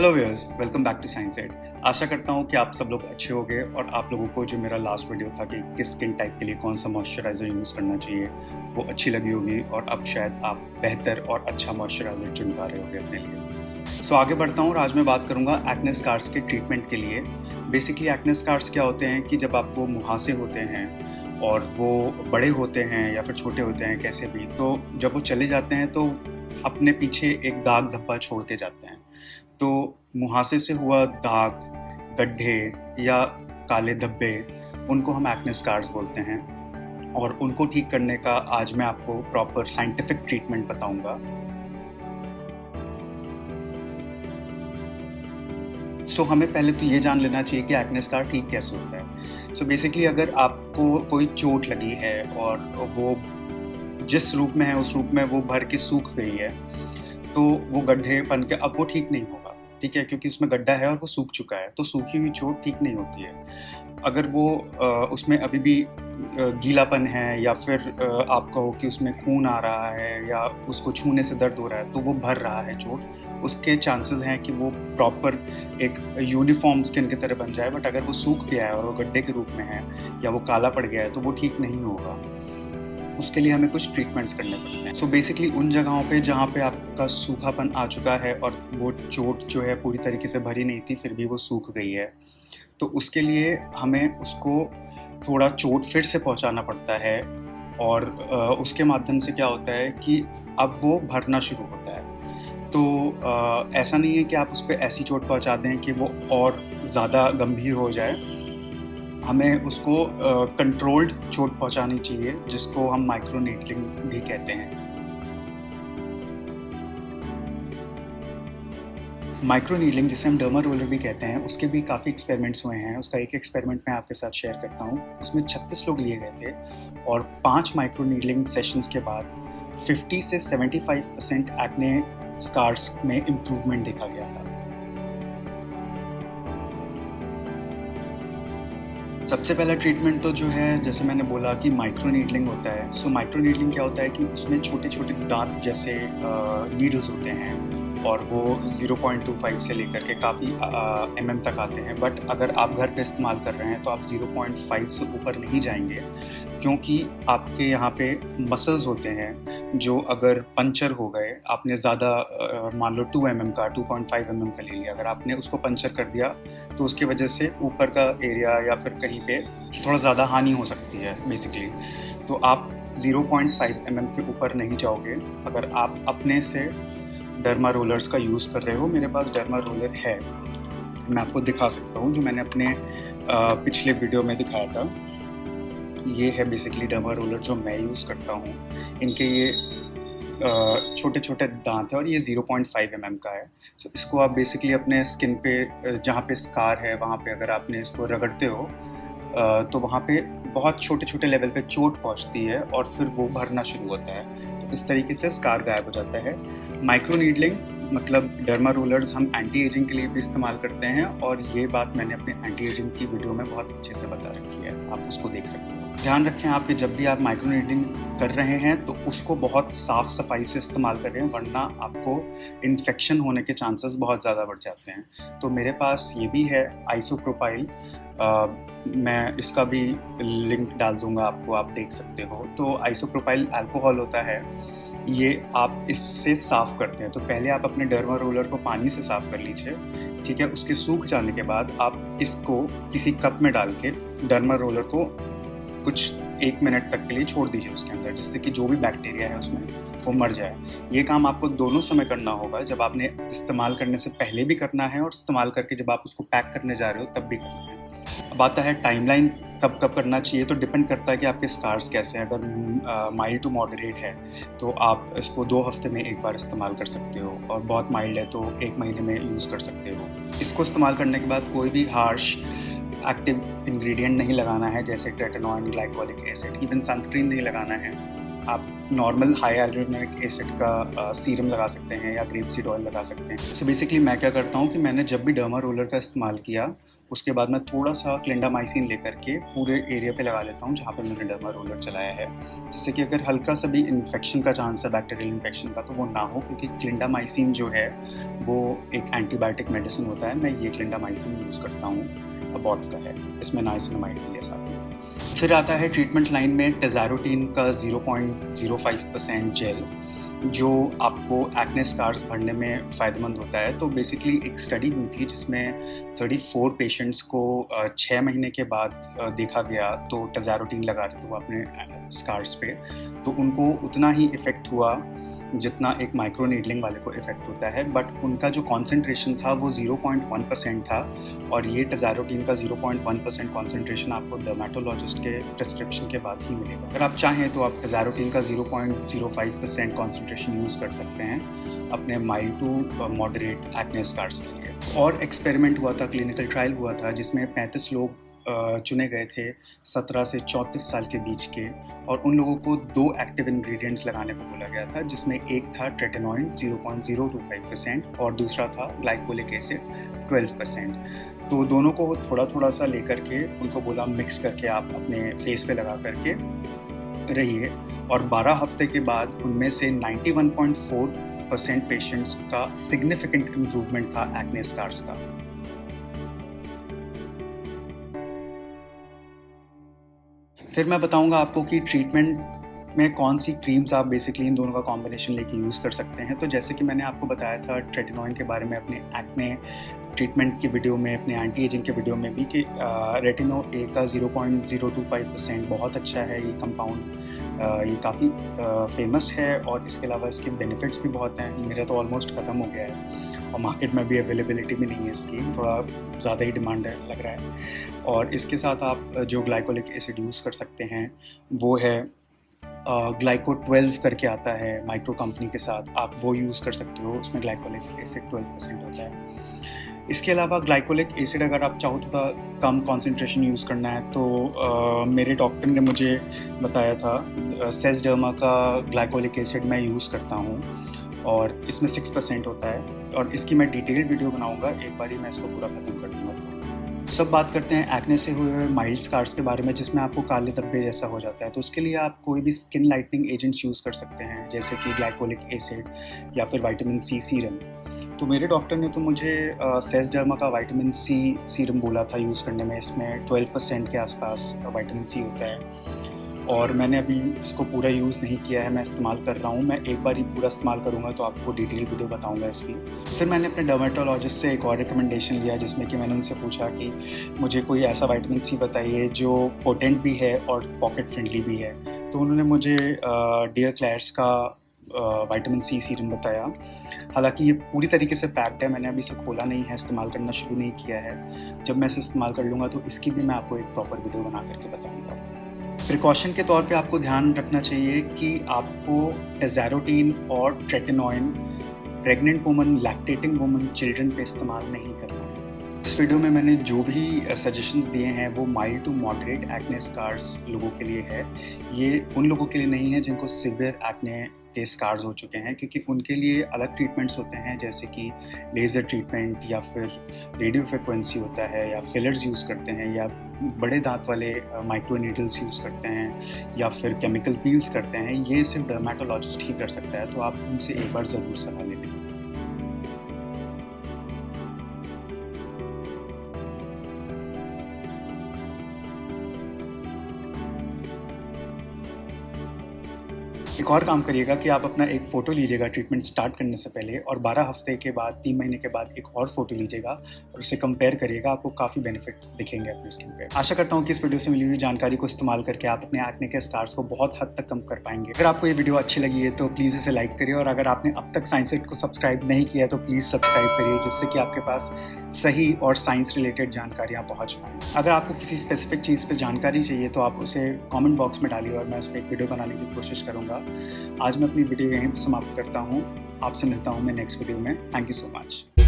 Hello viewers, welcome back to Science Ed. आशा करता हूँ कि आप सब लोग अच्छे होंगे और आप लोगों को जो मेरा लास्ट वीडियो था कि किस स्किन टाइप के लिए कौन सा मॉइस्चराइज़र यूज़ करना चाहिए वो अच्छी लगी होगी और अब शायद आप बेहतर और अच्छा मॉइस्चराइज़र चुन पा रहे होंगे अपने लिए। सो आगे बढ़ता हूँ और आज मैं बात करूँगा एक्ने स्कार्स के ट्रीटमेंट के लिए। बेसिकली एक्ने स्कार्स क्या होते हैं कि जब आपको मुहासे होते हैं और वो बड़े होते हैं या फिर छोटे होते हैं कैसे भी, तो जब वो चले जाते हैं तो अपने पीछे एक दाग धब्बा छोड़ते जाते हैं। तो मुहासे से हुआ दाग, गड्ढे या काले धब्बे, उनको हम एक्ने स्कार्स बोलते हैं और उनको ठीक करने का आज मैं आपको प्रॉपर साइंटिफिक ट्रीटमेंट बताऊंगा। सो हमें पहले तो ये जान लेना चाहिए कि एक्ने स्कार ठीक कैसे होता है। सो बेसिकली अगर आपको कोई चोट लगी है और वो जिस रूप में है उस रूप में वो भर के सूख गई है, तो वो गड्ढे बन के अब वो ठीक नहीं होगा, ठीक है, क्योंकि उसमें गड्ढा है और वो सूख चुका है। तो सूखी हुई चोट ठीक नहीं होती है। अगर वो उसमें अभी भी गीलापन है या फिर आप कहो कि उसमें खून आ रहा है या उसको छूने से दर्द हो रहा है, तो वो भर रहा है चोट, उसके चांसेस हैं कि वो प्रॉपर एक यूनिफॉर्म स्किन की तरह बन जाए। बट अगर वो सूख गया है और वो गड्ढे के रूप में है या वो काला पड़ गया है तो वो ठीक नहीं होगा। उसके लिए हमें कुछ ट्रीटमेंट्स करने पड़ते हैं। सो बेसिकली उन जगहों पे जहाँ पे आपका सूखापन आ चुका है और वो चोट जो है पूरी तरीके से भरी नहीं थी फिर भी वो सूख गई है, तो उसके लिए हमें उसको थोड़ा चोट फिर से पहुँचाना पड़ता है और उसके माध्यम से क्या होता है कि अब वो भरना शुरू होता है। तो ऐसा नहीं है कि आप उस पर ऐसी चोट पहुँचा दें कि वो और ज़्यादा गंभीर हो जाए। हमें उसको कंट्रोल्ड चोट पहुंचानी चाहिए, जिसको हम माइक्रो नीडलिंग भी कहते हैं। माइक्रो नीडलिंग, जिसे हम डर्मा रोलर भी कहते हैं, उसके भी काफ़ी एक्सपेरिमेंट्स हुए हैं। उसका एक एक्सपेरिमेंट मैं आपके साथ शेयर करता हूँ। उसमें 36 लोग लिए गए थे और 5 माइक्रो नीडलिंग सेशंस के बाद 50 से 75% एक्ने स्कार्स में इम्प्रूवमेंट देखा गया था। सबसे पहला ट्रीटमेंट तो जो है, जैसे मैंने बोला कि माइक्रो नीडलिंग होता है। सो माइक्रो नीडलिंग क्या होता है कि उसमें छोटे छोटे दांत जैसे नीडल्स होते हैं और वो 0.25 से लेकर के काफ़ी mm तक आते हैं। बट अगर आप घर पे इस्तेमाल कर रहे हैं तो आप 0.5 से ऊपर नहीं जाएंगे, क्योंकि आपके यहाँ पे मसल्स होते हैं जो अगर पंचर हो गए, आपने ज़्यादा मान लो 2 mm का 2.5 mm का ले लिया, अगर आपने उसको पंचर कर दिया तो उसकी वजह से ऊपर का एरिया या फिर कहीं पे थोड़ा ज़्यादा हानि हो सकती है बेसिकली। तो आप 0.5 mm के ऊपर नहीं जाओगे अगर आप अपने से डर्मा रोलर्स का यूज़ कर रहे हो। मेरे पास डर्मा रोलर है, मैं आपको दिखा सकता हूँ, जो मैंने अपने पिछले वीडियो में दिखाया था। ये है बेसिकली डर्मा रोलर जो मैं यूज़ करता हूँ। इनके ये छोटे छोटे दांत है और ये 0.5 mm का है। सो इसको आप बेसिकली अपने स्किन पे जहाँ पे स्कार है वहाँ पे अगर आपने इसको रगड़ते हो तो वहाँ पे बहुत छोटे छोटे लेवल पे चोट पहुँचती है और फिर वो भरना शुरू होता है। तो इस तरीके से स्कार गायब हो जाता है। माइक्रो नीडलिंग मतलब डर्मा रोलर्स हम एंटी एजिंग के लिए भी इस्तेमाल करते हैं और ये बात मैंने अपने एंटी एजिंग की वीडियो में बहुत अच्छे से बता रखी है, आप उसको देख सकते हो। ध्यान रखें आप कि जब भी आप माइक्रो नीडलिंग कर रहे हैं तो उसको बहुत साफ़ सफाई से इस्तेमाल करें, वरना आपको इन्फेक्शन होने के चांसेस बहुत ज़्यादा बढ़ जाते हैं। तो मेरे पास ये भी है आइसोप्रोपाइल, मैं इसका भी लिंक डाल दूंगा आपको, आप देख सकते हो। तो आइसोप्रोपाइल अल्कोहल होता है, ये आप इससे साफ़ करते हैं। तो पहले आप अपने डर्मा रोलर को पानी से साफ़ कर लीजिए, ठीक है। उसके सूख जाने के बाद आप इसको किसी कप में डाल के डर्मा रोलर को कुछ 1 मिनट तक के लिए छोड़ दीजिए उसके अंदर, जिससे कि जो भी बैक्टीरिया है उसमें वो मर जाए। ये काम आपको दोनों समय करना होगा, जब आपने इस्तेमाल करने से पहले भी करना है और इस्तेमाल करके जब आप उसको पैक करने जा रहे हो तब भी करना है। अब आता है टाइमलाइन, कब कब करना चाहिए। तो डिपेंड करता है कि आपके स्कार्स कैसे हैं। अगर माइल्ड टू मॉडरेट है तो आप इसको 2 हफ्ते में एक बार इस्तेमाल कर सकते हो और बहुत माइल्ड है तो 1 महीने में यूज़ कर सकते हो। इसको इस्तेमाल करने के बाद कोई भी हार्श एक्टिव इंग्रेडिएंट नहीं लगाना है, जैसे ट्रेटेनॉइन, ग्लाइकोलिक एसिड, इवन सनस्क्रीन नहीं लगाना है। आप नॉर्मल हाई हाइलुरोनिक एसिड का सीरम लगा सकते हैं या ग्रेप सीड ऑयल लगा सकते हैं। सो बेसिकली मैं क्या करता हूँ कि मैंने जब भी डर्मा रोलर का इस्तेमाल किया उसके बाद मैं थोड़ा सा क्लिंडामाइसिन लेकर के पूरे एरिया पे लगा लेता हूँ जहाँ पे मैंने डर्मा रोलर चलाया है, जिससे कि अगर हल्का सा भी इन्फेक्शन का चांस है, बैक्टीरियल इन्फेक्शन का, तो वो ना हो, क्योंकि क्लिंडामाइसिन जो है वो एक एंटीबायोटिक मेडिसिन होता है। मैं ये क्लिंडामाइसिन यूज़ करता हूँ, अबॉट का है, इसमें नाइसिनामाइड भी है साथ में। फिर आता है ट्रीटमेंट लाइन में टेज़ारोटीन का 0.05% जेल, जो आपको एक्ने स्कार्स भरने में फ़ायदेमंद होता है। तो बेसिकली एक स्टडी हुई थी जिसमें 34 पेशेंट्स को 6 महीने के बाद देखा गया, तो टेज़ारोटीन लगा रहे थे वो अपने स्कार्स पे, तो उनको उतना ही इफ़ेक्ट हुआ जितना एक माइक्रो नीडलिंग वाले को इफ़ेक्ट होता है, बट उनका जो कॉन्सेंट्रेशन था वो 0.1% था, और ये टेज़ारोटीन का 0.1% कॉन्सेंट्रेशन आपको डर्मेटोलॉजिस्ट के प्रिस्क्रिप्शन के बाद ही मिलेगा। अगर आप चाहें तो आप टेज़ारोटीन का 0.05% कॉन्सेंट्रेशन यूज़ कर सकते हैं अपने mild to moderate acne scars के लिए। और एक्सपेरिमेंट हुआ था, क्लिनिकल ट्रायल हुआ था, जिसमें 35 लोग चुने गए थे 17 से 34 साल के बीच के, और उन लोगों को 2 एक्टिव इंग्रेडिएंट्स लगाने को बोला गया था, जिसमें एक था ट्रेटेनॉइड 0.025% और दूसरा था ग्लाइकोलिक एसिड 12%। तो दोनों को थोड़ा थोड़ा सा लेकर के उनको बोला मिक्स करके आप अपने फेस पे लगा करके रहिए, और 12 हफ्ते के बाद उनमें से 91.4% पेशेंट्स का सिग्निफिकेंट इम्प्रूवमेंट था एक्ने स्कार्स का। फिर मैं बताऊंगा आपको कि ट्रीटमेंट में कौन सी क्रीम्स आप बेसिकली इन दोनों का कॉम्बिनेशन लेके यूज़ कर सकते हैं। तो जैसे कि मैंने आपको बताया था ट्रेटिनॉइन के बारे में अपने एक्ने ट्रीटमेंट की वीडियो में, अपने एंटी एजिंग के वीडियो में भी, कि रेटिनो ए का 0.025% बहुत अच्छा है ये कंपाउंड, ये काफ़ी फेमस है, और इसके अलावा इसके बेनिफिट्स भी बहुत हैं। मेरा तो ऑलमोस्ट ख़त्म हो गया है और मार्केट में भी अवेलेबिलिटी भी नहीं है इसकी, थोड़ा ज़्यादा ही डिमांड है लग रहा है। और इसके साथ आप जो ग्लाइकोलिक एसिड यूज़ कर सकते हैं वो है ग्लाइको 12 करके आता है माइक्रो कंपनी के साथ, आप वो यूज़ कर सकते हो, उसमें ग्लाइकोलिक एसिड 12% होता है। इसके अलावा ग्लाइकोलिक एसिड अगर आप चाहो थोड़ा कम कॉन्सेंट्रेशन यूज़ करना है तो मेरे डॉक्टर ने मुझे बताया था सेजडर्मा का ग्लाइकोलिक एसिड मैं यूज़ करता हूँ, और इसमें 6% होता है, और इसकी मैं डिटेल्ड वीडियो बनाऊँगा, एक बार ही मैं इसको पूरा ख़त्म कर दूँगा। सब बात करते हैं एक्ने से हुए माइल्ड स्कार्स के बारे में, जिसमें आपको काले धब्बे जैसा हो जाता है। तो उसके लिए आप कोई भी स्किन लाइटनिंग एजेंट्स यूज़ कर सकते हैं, जैसे कि ग्लाइकोलिक एसिड या फिर विटामिन सी सीरम। तो मेरे डॉक्टर ने तो मुझे सेजडर्मा का विटामिन सी सीरम बोला था यूज़ करने में, इसमें 12% के आसपास विटामिन सी होता है, और मैंने अभी इसको पूरा यूज़ नहीं किया है, मैं इस्तेमाल कर रहा हूँ। मैं एक बार ही पूरा इस्तेमाल करूँगा तो आपको डिटेल वीडियो बताऊँगा इसकी। फिर मैंने अपने डर्मेटोलॉजिस्ट से एक और रिकमेंडेशन लिया, जिसमें कि मैंने उनसे पूछा कि मुझे कोई ऐसा विटामिन सी बताइए जो पोटेंट भी है और पॉकेट फ्रेंडली भी है। तो उन्होंने मुझे डियर क्लैर्स का विटामिन सी सीरम बताया। हालांकि ये पूरी तरीके से पैक्ड है, मैंने अभी इसे खोला नहीं है, इस्तेमाल करना शुरू नहीं किया है। जब मैं इसे इस्तेमाल कर लूँगा तो इसकी भी मैं आपको एक प्रॉपर वीडियो बना करके बताऊँगा। प्रिकॉशन के तौर पे आपको ध्यान रखना चाहिए कि आपको टेज़ारोटीन और tretinoin pregnant woman, lactating woman, children पे इस्तेमाल नहीं करना है। इस वीडियो में मैंने जो भी सजेशंस दिए हैं वो mild to moderate acne scars लोगों के लिए है। ये उन लोगों के लिए नहीं है जिनको सिवियर एक्ने के स्कार्स हो चुके हैं, क्योंकि उनके लिए अलग ट्रीटमेंट्स होते हैं, जैसे कि लेज़र ट्रीटमेंट या फिर रेडियो फ्रिक्वेंसी होता है, या फिलर्स यूज़ करते हैं, या बड़े दांत वाले माइक्रो नीडल्स यूज़ करते हैं, या फिर केमिकल पील्स करते हैं। ये सिर्फ डर्मेटोलॉजिस्ट ही कर सकता है, तो आप उनसे एक बार ज़रूर सलाह ले लें। एक और काम करिएगा कि आप अपना एक फ़ोटो लीजिएगा ट्रीटमेंट स्टार्ट करने से पहले, और 12 हफ्ते के बाद, 3 महीने के बाद एक और फ़ोटो लीजिएगा और उसे कंपेयर करिएगा, आपको काफ़ी बेनिफिट दिखेंगे अपने स्किन पे। आशा करता हूँ कि इस वीडियो से मिली हुई जानकारी को इस्तेमाल करके आप अपने एक्ने के स्कार्स को बहुत हद तक कम कर पाएंगे। अगर आपको ये वीडियो अच्छी लगी है तो प्लीज़ इसे लाइक करिए, और अगर आपने अब तक साइंस इट को सब्सक्राइब नहीं किया तो प्लीज़ सब्सक्राइब करिए, जिससे कि आपके पास सही और साइंस रिलेटेड जानकारियाँ पहुँच पाएँ। अगर आपको किसी स्पेसिफिक चीज़ पर जानकारी चाहिए तो आप उसे कॉमेंट बॉक्स में डालिए और मैं उस पर एक वीडियो बनाने की कोशिश करूँगा। आज मैं अपनी वीडियो यहीं पर समाप्त करता हूँ, आपसे मिलता हूँ मैं नेक्स्ट वीडियो में। Thank you so much.